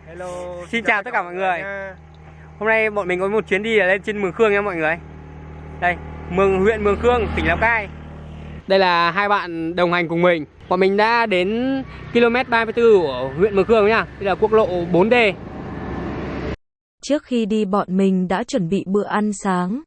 Hello. Xin chào tất cả mọi người. Hôm nay bọn mình có một chuyến đi lên trên Mường Khương nha mọi người. Đây, huyện Mường Khương, tỉnh Lào Cai. Đây là hai bạn đồng hành cùng mình. Bọn mình đã đến km 34 của huyện Mường Khương nhá. Đây là quốc lộ 4D. Trước khi đi bọn mình đã chuẩn bị bữa ăn sáng.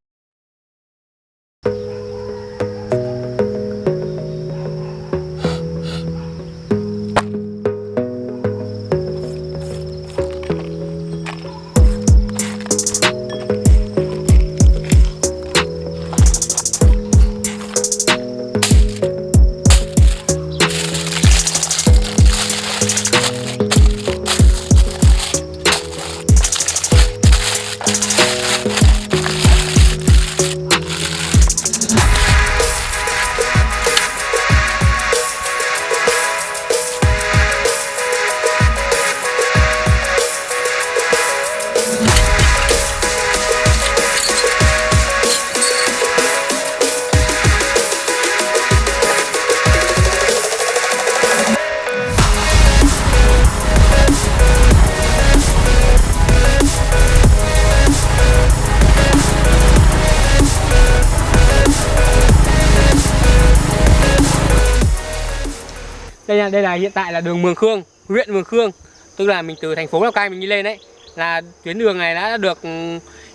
Đây là hiện tại là đường Mường Khương, huyện Mường Khương. Tức là mình từ thành phố Lào Cai mình đi lên đấy. Là tuyến đường này đã được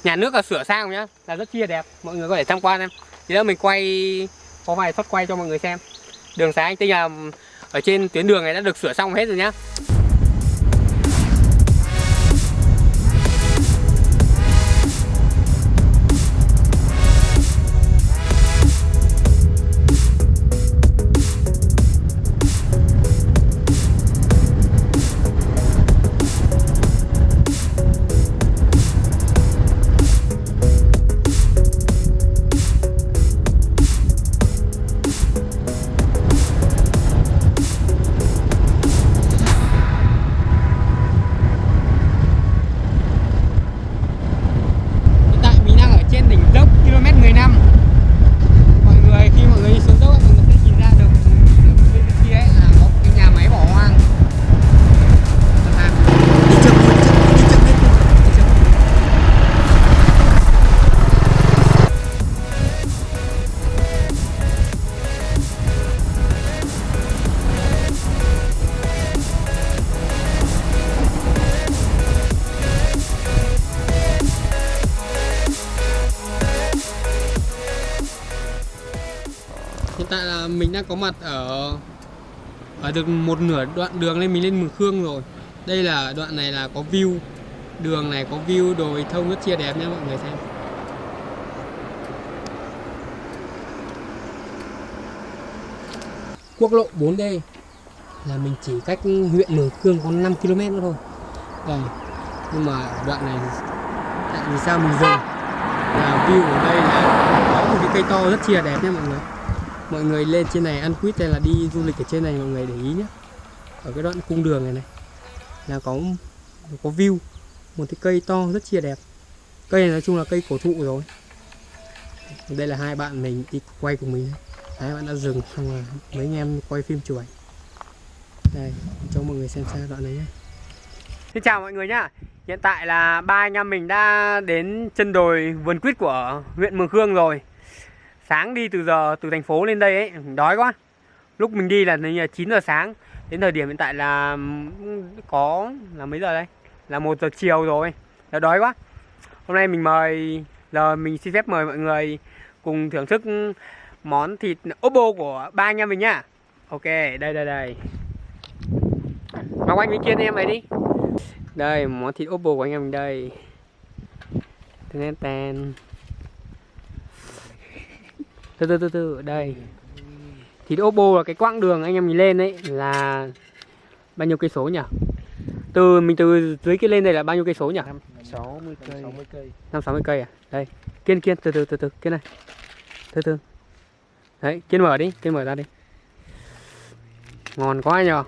nhà nước sửa sang nhá, là rất chia đẹp. Mọi người có thể tham quan em. Thì đó mình có vài shot quay cho mọi người xem. Đường xá anh Tinh là ở trên tuyến đường này đã được sửa xong hết rồi nhá. Hiện tại là mình đang có mặt ở được một nửa đoạn đường lên mình lên Mường Khương rồi. Đây là đoạn này là có view, đường này có view đồi thông rất chia đẹp nha mọi người xem. Quốc lộ 4D là mình chỉ cách huyện Mường Khương có 5 km nữa thôi. Đây, nhưng mà đoạn này tại vì sao mình dừng? Là view ở đây là có một cái cây to rất chia đẹp nha mọi người. Mọi người lên trên này ăn quýt hay là đi du lịch ở trên này mọi người để ý nhé. Ở cái đoạn cung đường này là có view một cái cây to rất chia đẹp. Cây này nói chung là cây cổ thụ rồi. Đây là hai bạn mình đi quay cùng mình. Hai bạn đã dừng xong rồi mấy anh em quay phim chụp ảnh. Đây cho mọi người xem xa đoạn này nhé. Xin chào mọi người nhá. Hiện tại là ba anh em mình đã đến chân đồi vườn quýt của huyện Mường Khương rồi. Sáng đi từ thành phố lên đây ấy, đói quá. Lúc mình đi là 9 giờ sáng. Đến thời điểm hiện tại là mấy giờ đây? Là 1 giờ chiều rồi. Đã đói quá. Hôm nay mình xin phép mời mọi người cùng thưởng thức món thịt ốp bô của ba anh em mình nhá. Ok, đây. Ngọc Anh với Kiên em này đi. Đây, món thịt ốp bô của anh em mình đây. Tên. Từ đây. Thịt ốp bô là cái quãng đường anh em mình lên đấy là bao nhiêu cây số nhỉ? Mình từ dưới kia lên đây là bao nhiêu cây số nhỉ? 60 cây. 5-60 cây à? Đây. Kiên từ Kiên này. Từ. Đấy, Kiên mở đi, Kiên mở ra đi. Ngon quá nhờ.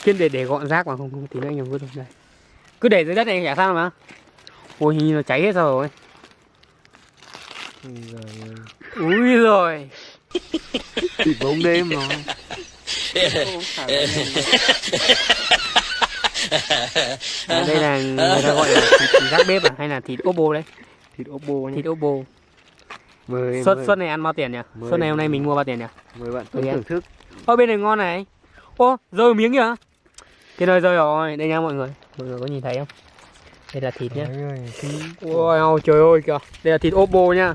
Kiên để gọn rác mà không tí nữa anh em vứt đây. Cứ để dưới đất này chả sao mà. Ôi hình như nó cháy hết rồi. Ui rồi. Thịt bóng đêm rồi. Đây là người ta gọi là thịt gác bếp à hay là thịt ốp bô đấy? Thịt ốp bô nhé. Thịt ốp bô. Mời Suất này ăn bao tiền nhỉ? Suất này hôm nay mình mua bao tiền nhỉ? mời bạn thưởng thức. Ô bên này ngon này. Ô rơi miếng kìa. Cái nơi rơi rồi, đây nha mọi người có nhìn thấy không? Đây là thịt nhá. Ôi trời ơi kìa, đây là thịt ốp bô nhá.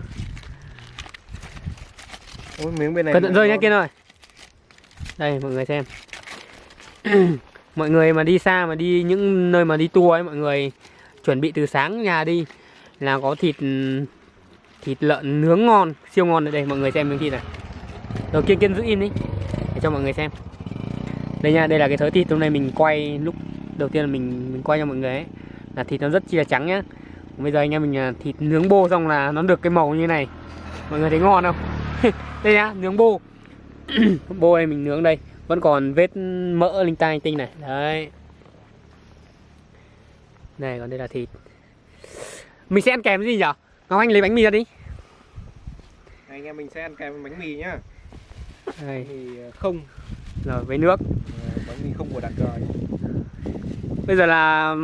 Ôi miếng bên này. Cẩn thận rơi nhá Kiên ơi. Đây mọi người xem. Mọi người mà đi xa mà đi những nơi mà đi tour ấy, mọi người chuẩn bị từ sáng nhà đi là có thịt lợn nướng ngon, siêu ngon ở đây, mọi người xem miếng thịt này. Đầu tiên Kiên giữ im đi để cho mọi người xem. Đây nha, đây là cái thớ thịt hôm nay mình quay lúc đầu tiên là mình quay cho mọi người ấy. Là thịt nó rất chi là trắng nhá. Bây giờ anh em mình thịt nướng bô xong là nó được cái màu như này. Mọi người thấy ngon không? Đây nhá, nướng bô. Bô này mình nướng đây, vẫn còn vết mỡ linh ta linh tinh này. Đấy. Này, còn đây là thịt. Mình sẽ ăn kèm cái gì nhỉ? Ngọc Anh lấy bánh mì ra đi. Anh em mình sẽ ăn kèm bánh mì nhá. Đây. Bánh mì không. Rồi với nước. Bánh mì không của đặc rồi. Bây giờ là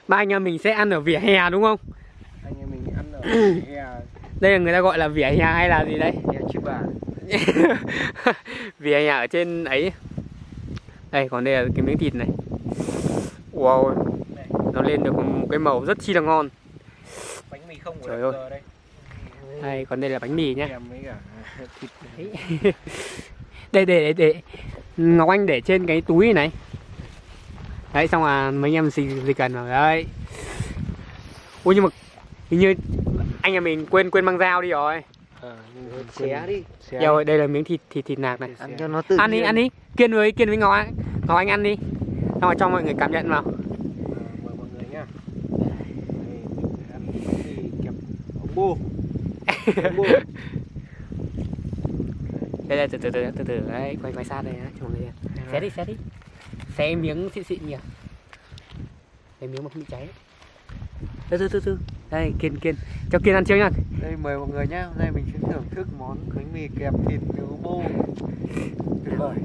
ba anh em mình sẽ ăn ở vỉa hè đúng không? Anh em mình ăn ở vỉa hè. Đây là người ta gọi là vỉa hè hay là gì đấy? Hè Chư Bà. Vỉa hè ở trên ấy. Đây còn đây là cái miếng thịt này. Wow. Nó lên được một cái màu rất chi là ngon. Bánh mì không của Trời đặc ơi. đây. Đây còn đây là bánh mì nhá. Kèm với cả thịt đấy. Để Ngọc Anh để trên cái túi này. Đấy xong là mấy anh em gì cần rồi đấy. Ôi nhưng mà hình như anh nhà mình quên mang dao đi rồi. xé đi. Rồi đây là miếng thịt nạc này. Ăn cho nó tự Ăn đi. Kiên với Ngọc Anh ăn đi. Xong rồi cho mọi người cảm nhận vào. Mời mọi người nhá. Đây, mình sẽ ăn bánh mì kẹp ống bô. Đây từ từ đấy, quay sát đây cho mọi người. Xé đi. Xé miếng xịn nhỉ. Cái miếng mà không bị cháy. Từ. Đây Kiên cho Kiên ăn trước nhá. Đây mời mọi người nhá. Hôm nay mình sẽ thưởng thức món bánh mì kẹp thịt ống bô. Tuyệt vời.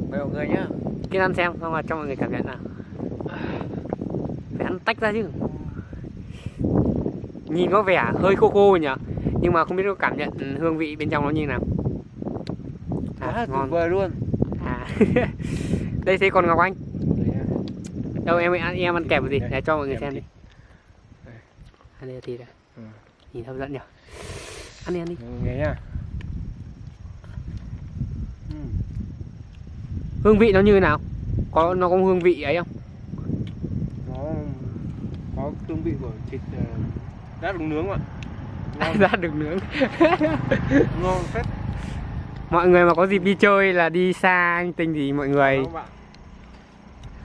Mời mọi người nhá. Kiên ăn xem xong rồi cho mọi người cảm nhận nào. Phải ăn tách ra chứ. Nhìn có vẻ hơi khô nhỉ. Nhưng mà không biết có cảm nhận hương vị bên trong nó như nào. Ngon tuyệt vời luôn. Đây thế còn Ngọc Anh. Đâu em ăn kèm cái gì để cho mọi người xem đi. Ăn đây là thịt à? Nhìn hấp dẫn nhỉ. Ăn đi. Nghe nhá. Hương vị nó như thế nào? Nó có hương vị ấy không? Nó có hương vị của thịt đã được nướng ạ. Đã được nướng. Ngon phết. Mọi người mà có dịp đi chơi là đi xa anh Tinh thì mọi người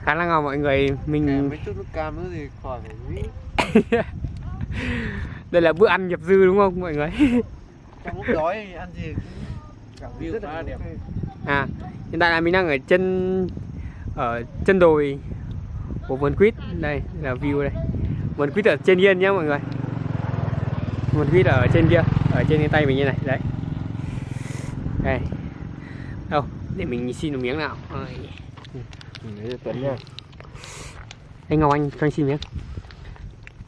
khá là ngon mọi người mình mấy chút nước cam nữa thì khỏi phải nghĩ. Đây là bữa ăn nhập dư đúng không mọi người? Trong lúc đói ăn gì cảm view rất là đẹp. Hiện tại là mình đang ở chân đồi của vườn quýt. Đây là view đây. Vườn quýt ở trên kia nhá mọi người. Vườn quýt ở trên kia, ở trên cái tay mình như này đấy. Đây. Đâu, để mình xin một miếng nào. Lấy cho Tuấn nha. Anh Ngọc Anh cho anh xin miếng.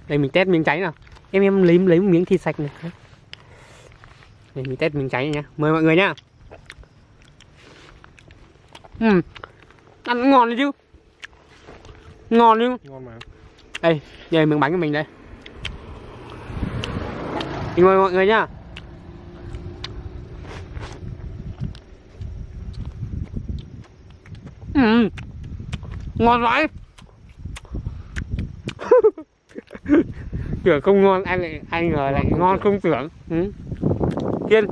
Đây mình test miếng cháy nào. Em lấy một miếng thịt sạch này. Đây mình test miếng cháy này nhá. Mời mọi người nhá. Ăn ngon đấy chứ. Ngon chứ. Ngon mà. Đây, đây miếng bánh của mình đây. Mình mời mọi người nhá. Ngon vãi. Tưởng không ngon, anh ngờ lại ngon không tưởng. Kiên,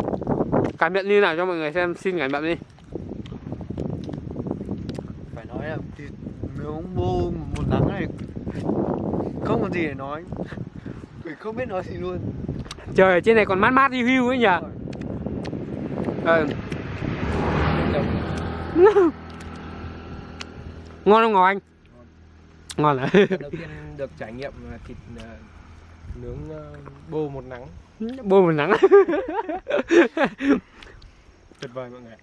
cảm nhận như nào cho mọi người xem, xin cảm nhận đi. Phải nói là thịt nướng bô một nắng này không còn gì để nói. Mình không biết nói gì luôn. Trời ở trên này còn mát hiu hiu ấy nhỉ. Ngon không Ngọc Anh? Ngon à? Đầu tiên được trải nghiệm thịt nướng bô một nắng. Bô một nắng. Tuyệt vời mọi người.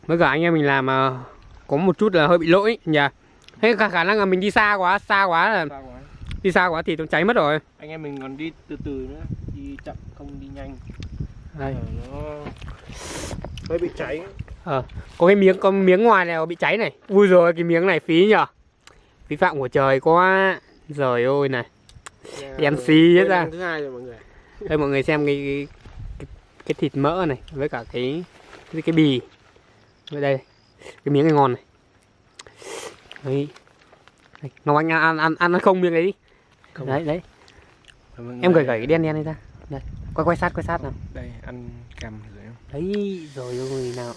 Bây giờ anh em mình làm có một chút là hơi bị lỗi nhỉ. Thế khả năng là mình đi xa quá là đi xa quá thì nó cháy mất rồi. Anh em mình còn đi từ từ nữa, đi chậm không đi nhanh. Đây. Nó hơi bị cháy. Có miếng ngoài này bị cháy này. Ui rồi cái miếng này phí nhở. Phí phạm của trời quá. Trời ơi này. Đen xì hết ra. Thứ hai rồi mọi người. Đây mọi người xem cái thịt mỡ này với cả cái bì. Đây cái miếng này ngon này. Đấy. Ngọc Anh ăn không miếng đấy đi. Không. Đấy. Em gửi cái đen này ra. Đây. Quay sát nào. Đây ăn cầm rồi không? Đấy rồi ôi nào.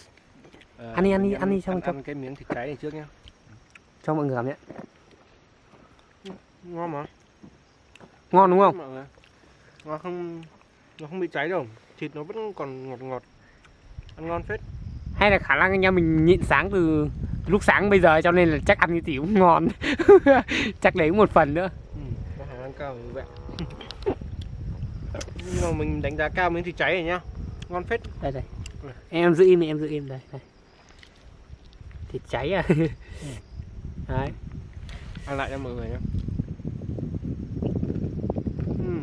Ăn đi xong cho ăn cái miếng thịt cháy này trước nhá. Cho mọi người làm nhé. Ngon mà. Ngon đúng không? Mọi người. Nó không bị cháy đâu. Thịt nó vẫn còn ngọt. Ăn ngon phết. Hay là khả năng anh em mình nhịn sáng từ lúc sáng bây giờ cho nên là chắc ăn cái gì cũng ngon. Chắc lấy một phần nữa. Có khả năng cao như vậy. Nhưng mà mình đánh giá cao miếng thịt cháy này nhá. Ngon phết. Đây. Em giữ im đây. Thịt cháy à. Đấy. Ăn lại cho mọi người nhá.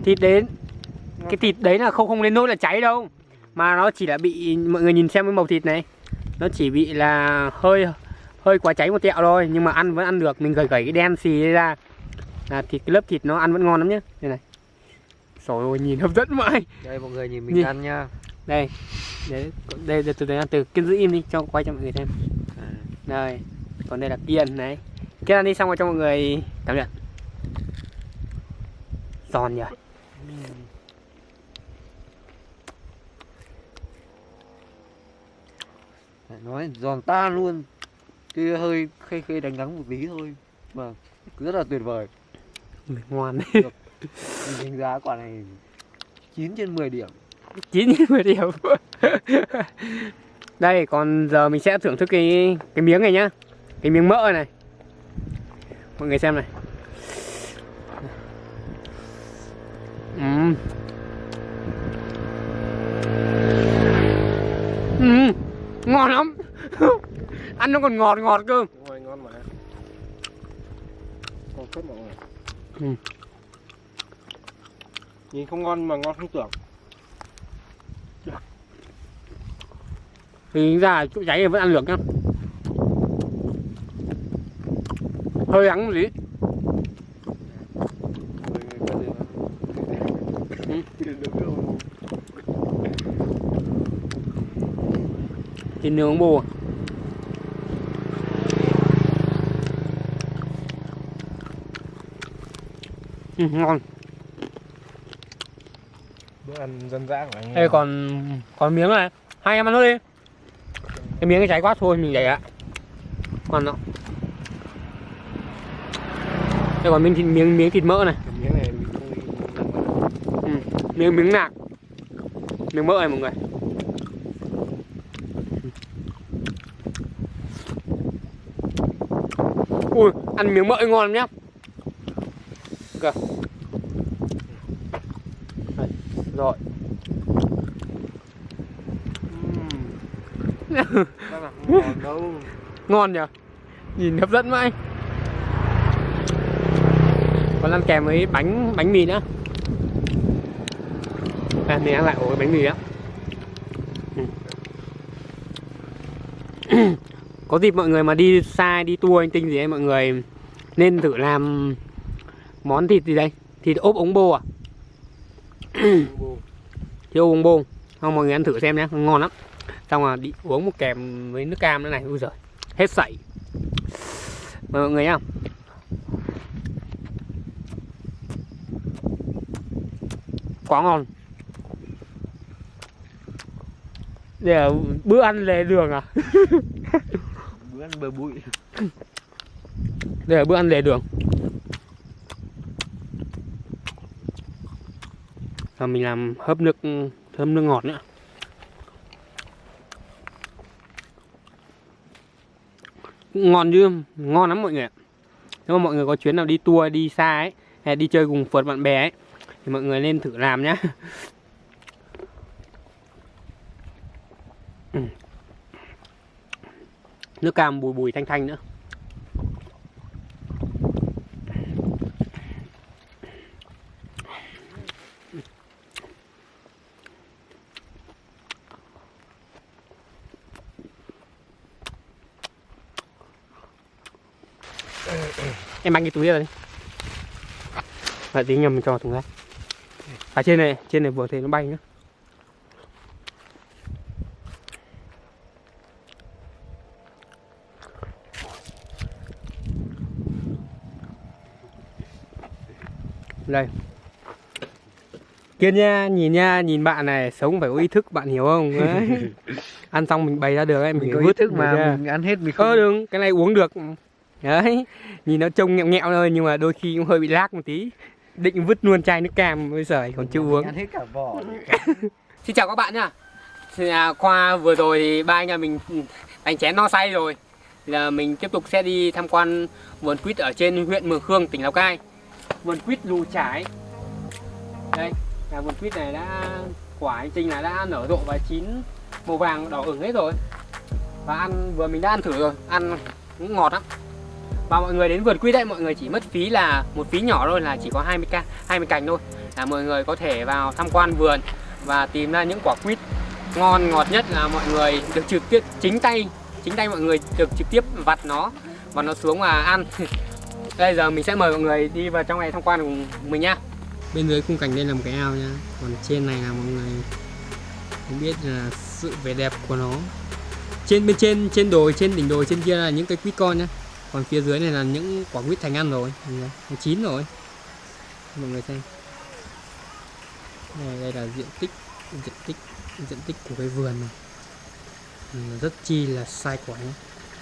Thịt đến. Cái thịt đấy là không đến nỗi là cháy đâu. Mà nó chỉ là bị, mọi người nhìn xem cái màu thịt này, nó chỉ bị là hơi quá cháy một tẹo thôi. Nhưng mà ăn vẫn ăn được. Mình gẩy cái đen xì ra là cái lớp thịt nó ăn vẫn ngon lắm nhá. Đây này. Trời ơi nhìn hấp dẫn mãi. Đây mọi người nhìn mình ăn nha. Đây từ từ ăn từ Kiên giữ im đi cho quay cho mọi người xem. Đây. Còn đây là Kiên này. Kiên ăn đi xong rồi cho mọi người cảm nhận. Giòn nhỉ. Nói giòn tan luôn. Cái hơi khê đánh đắng một tí thôi mà rất là tuyệt vời. Ngon. Mình đánh giá quả này 9/10 điểm. 9/10 điểm. Đây còn giờ mình sẽ thưởng thức cái miếng này nhá. Cái miếng mỡ này. Mọi người xem này. Ngon lắm. Ăn nó còn ngọt cơ. Đúng rồi, ngon mà. Ngon phết mọi người. Nhìn không ngon mà ngon không tưởng. Thì ra chỗ cháy thì vẫn ăn được nhá. Hơi đắng gì. Thịt nướng bò. Ngon. Bữa ăn dân dã của anh. Đây còn miếng này. Hai em ăn nốt đi. Cái miếng cái cháy quá thôi mình để ạ. Còn nó. Đây còn miếng thịt mỡ này. Cái miếng này mình không đi. Miếng nạc. Miếng mỡ này mọi người. Ui, ăn miếng mỡ ngon lắm nhá. Kìa. Rồi. Ngon đâu. Ngon nhỉ. Nhìn hấp dẫn mãi. Còn ăn kèm với bánh mì nữa. Mình ăn lại ổ cái bánh mì á. Có dịp mọi người mà đi xa, đi tour anh Tinh gì ấy, mọi người nên thử làm món thịt gì đây? Thịt ốp ống bô à? Thịt ốp ống bô. Không, mọi người ăn thử xem nhé, ngon lắm. Xong rồi đi uống một kèm với nước cam nữa này. Ui giời, hết sảy. Mời mọi người nhá. Quá ngon. Đây là bữa ăn lề đường à? Bữa ăn bờ bụi. Đây là bữa ăn lề đường. Và mình làm hấp nước ngọt nữa. Ngon chứ, ngon lắm mọi người. Nếu mà mọi người có chuyến nào đi tour, đi xa ấy, hay đi chơi cùng phượt bạn bè ấy, thì mọi người nên thử làm nhá. Nước cam bùi bùi thanh thanh nữa. Em mang cái túi ra đi. Vậy tí nhầm mình cho thùng rác. À trên này vừa thấy nó bay nữa. Đây. Kiên nha, nhìn bạn này sống phải có ý thức, bạn hiểu không? Đấy. Ăn xong mình bày ra được ấy, Mình có vứt ý thức mà ra. mình ăn hết mình không. Đừng, cái này uống được. Đấy, nhìn nó trông nhẹo nhẹo thôi nhưng mà đôi khi cũng hơi bị lag một tí. Định vứt luôn chai nước cam bây giờ còn chưa uống. Ăn hết cả vỏ. Xin chào các bạn nhá. Qua vừa rồi thì ba anh nhà mình đánh chén no say rồi. Thì là mình tiếp tục sẽ đi tham quan vườn quýt ở trên huyện Mường Khương, tỉnh Lào Cai. Vườn quýt Lù Chải. Đây, là vườn quýt này quả hành trình là đã nở rộ và chín màu vàng đỏ ửng hết rồi. Và mình đã ăn thử rồi, ăn cũng ngọt lắm. Và mọi người đến vườn quýt đấy, mọi người chỉ mất phí là một phí nhỏ thôi, là chỉ có 20 cành thôi. Là mọi người có thể vào tham quan vườn và tìm ra những quả quýt ngon ngọt nhất, là mọi người được trực tiếp chính tay mọi người được trực tiếp vặt nó xuống và ăn. Bây giờ mình sẽ mời mọi người đi vào trong này tham quan cùng mình nhá. Bên dưới khung cảnh đây là một cái ao nhá, còn trên này là mọi người không biết là sự vẻ đẹp của nó. Trên đỉnh đồi trên kia là những cây quýt con nhá, còn phía dưới này là những quả quýt thành ăn rồi, nó chín rồi. Mọi người xem. Đây là diện tích của cái vườn này. Rất chi là sai quả nhé.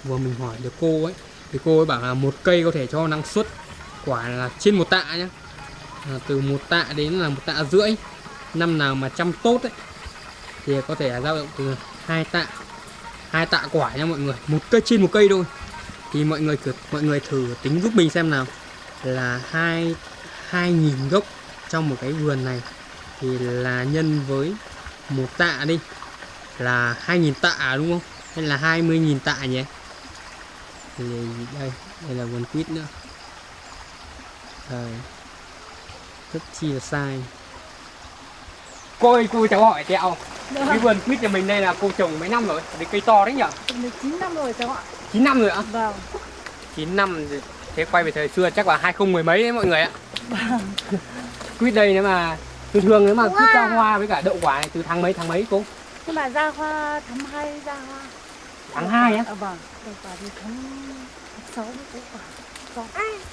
Vừa mình hỏi được cô ấy thì cô ấy bảo là một cây có thể cho năng suất quả là trên 1 tạ nhé, từ 1 tạ đến là 1 tạ rưỡi. Năm nào mà chăm tốt ấy thì có thể là dao động từ 2 tạ quả nha mọi người, một cây trên một cây thôi. Thì mọi người thử tính giúp mình xem nào, là 2.000 gốc trong một cái vườn này thì là nhân với 1 tạ đi là 2.000 tạ đúng không? Hay là 20.000 tạ nhỉ? Thì đây là vườn quýt nữa. Đây. Rất chi là sai. Cô ơi, cô cháu hỏi tẹo. Cái vườn quýt nhà mình đây là cô trồng mấy năm rồi? Cái cây to đấy nhỉ? 9 năm rồi cháu ạ. 9 năm rồi ạ? Vâng. 9 năm, thế quay về thời xưa chắc là 2010 mấy đấy mọi người ạ. Vâng. Quýt đây nếu mà thường nếu mà quýt ra hoa với cả đậu quả này từ tháng mấy cô? Nhưng mà ra hoa tháng 2 ra hoa. Tháng 2 á? Vâng. Đậu quả thì tháng 6 mới có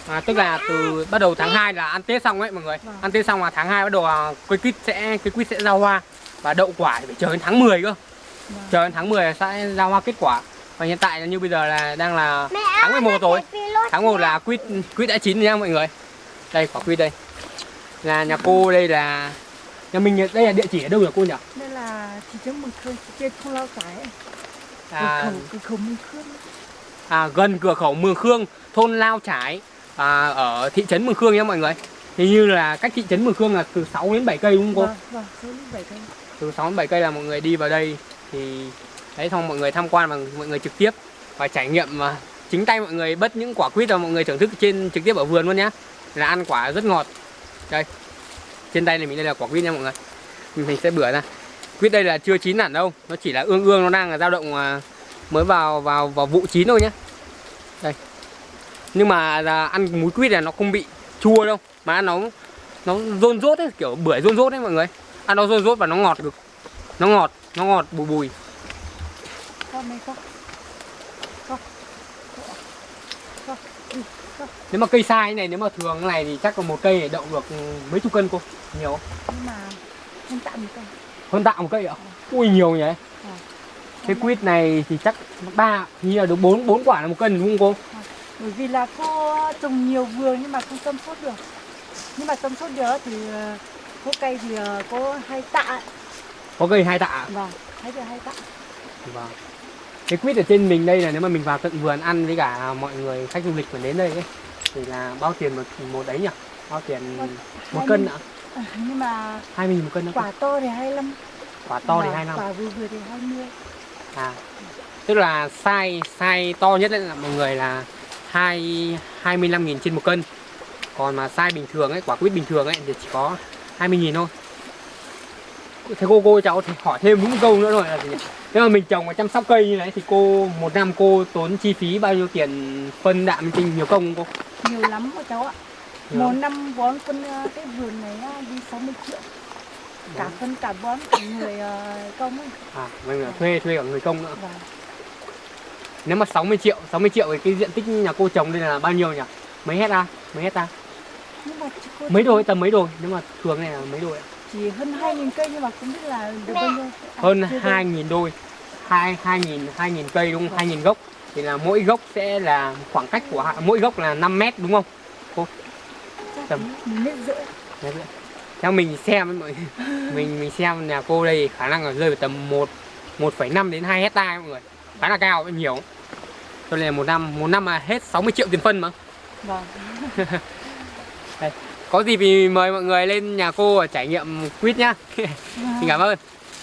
quả. Tức là từ bắt đầu tháng 2 là ăn Tết xong ấy mọi người. Vâng. Ăn Tết xong là tháng 2 bắt đầu cây quýt sẽ ra hoa và đậu quả thì phải chờ đến tháng 10 cơ. Vâng. Chờ đến tháng 10 sẽ ra hoa kết quả. Và hiện tại như bây giờ là đang là tháng 11 rồi. Tháng 1 là quýt đã chín rồi nha mọi người. Đây quả quýt đây. Là nhà cô đây là nhà mình, đây là địa chỉ ở đâu nhỉ cô nhỉ? Đây là thị trấn Mường Khương, trên thôn Lao Cái. Cửa khẩu Mường Khương. Gần cửa khẩu Mường Khương, thôn Lao Chải, ở thị trấn Mường Khương nha mọi người. Thì như là cách thị trấn Mường Khương là từ 6 đến 7 cây đúng không cô? Vâng, 6 đến 7 cây. Từ 6 đến 7 cây là mọi người đi vào đây thì đấy, xong mọi người tham quan và mọi người trực tiếp và trải nghiệm mà chính tay mọi người bứt những quả quýt và mọi người thưởng thức trực tiếp ở vườn luôn nhá. Là ăn quả rất ngọt. Đây. Trên tay này mình đây là quả quýt nha mọi người. Mình sẽ bửa ra. Quýt đây là chưa chín hẳn đâu, nó chỉ là ương nó đang là dao động mới vào vụ chín thôi nhé. Đây. Nhưng mà ăn múi quýt này nó không bị chua đâu, mà nó rôn rốt ấy, kiểu bưởi rôn rốt đấy mọi người. Ăn nó rôn rốt và nó ngọt cực. Nó ngọt bùi bùi. Nếu mà cây sai này, nếu mà thường cái này thì chắc là một cây để đậu được mấy chục cân cô? Nhiều. Nhưng mà hơn tạ một cây. Hơn tạ một cây ạ? Ui nhiều nhỉ. Cái quýt này thì chắc như là được 4 quả là một cân đúng không cô? Bởi vì là cô trồng nhiều vườn nhưng mà không chăm sóc được. Nhưng mà chăm sóc được thì có cây thì có 2 tạ. Có cây 2 tạ? Vâng, 2 tạ. Vâng. Cái quýt ở trên mình đây là nếu mà mình vào tận vườn ăn với cả mọi người khách du lịch mà đến đây ấy, thì là bao tiền một đấy nhỉ? Bao tiền một cân ạ? Nhưng mà 20.000 một cân đó. Quả to thì 25. Quả to thì 25. Quả vừa thì 20. Tức là size to nhất là mọi người là 25.000 trên 1 cân. Còn mà size bình thường ấy, quả quýt bình thường ấy thì chỉ có 20.000 thôi. Thế cô cháu thì hỏi thêm đúng một câu nữa rồi là gì nhỉ? Nếu mà mình trồng và chăm sóc cây như này thì cô một năm cô tốn chi phí bao nhiêu tiền phân đạm linh tinh, nhiều công không cô? Nhiều lắm của cháu ạ. Nhiều Một lắm. năm bón phân cái vườn này đi 60 triệu. Cả phân cả bón cả người công ấy. À, mình là thuê cả người công nữa. Vâng. Nếu mà 60 triệu thì cái diện tích nhà cô trồng đây là bao nhiêu nhỉ? Mấy hecta? Nhưng mà cô Mấy đồi, tầm mấy đồi? Nếu mà thường này là mấy đồi ạ? chỉ hơn 2.000 cây nhưng mà không biết là được bao nhiêu. Hơn chưa 2.000 đôi. 2.000 cây đúng không? 2.000 gốc. Thì là mỗi gốc sẽ là khoảng cách của mỗi gốc là 5 mét đúng không? Cô. chắc tầm. tí, 1,5 mét. Theo mình xem mọi mình xem nhà cô đây khả năng là rơi vào tầm 1,5 đến 2 hecta mọi người. Khá là cao, nhiều. Cho nên là một năm mà hết 60 triệu tiền phân mà. Vâng. Đây. Có gì thì mời mọi người lên nhà cô trải nghiệm quýt nhá. Xin cảm ơn.